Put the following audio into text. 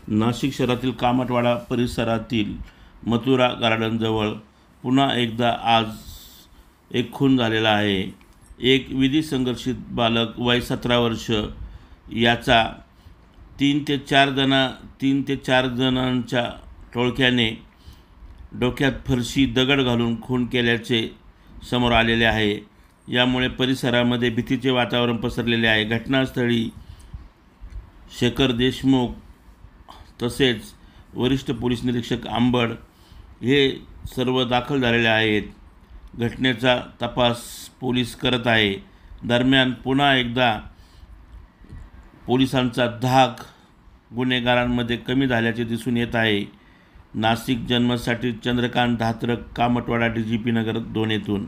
नाशिक शहरातील कामतवाडा परिसरातील मथुरा गार्डनजवळ पुन्हा एकदा आज एक खून झालेला आहे। एक विधी संघर्षित बालक वय 17 वर्ष याचा 3 ते 4 जणांच्या टोळक्याने डोक्यात फरशी दगड घालून खून केल्याचे समोर आलेले आहे। यामुळे परिसरामध्ये भीतीचे वातावरण पसरलेले आहे। घटनास्थळी शेखर देशमुख तसेच वरिष्ठ पोलीस निरीक्षक आंबड हे सर्व दाखल झालेले आहेत। घटनेचा तपास पोलीस करत आहे। दरम्यान पुन्हा एकदा पोलिसांचा धाक गुन्हेगारांमध्ये कमी झाल्याचे दिसून येत आहे। नाशिक जन्मसाठी चंद्रकांत धात्रक, कामतवाडा, DGP नगर 2 येथून।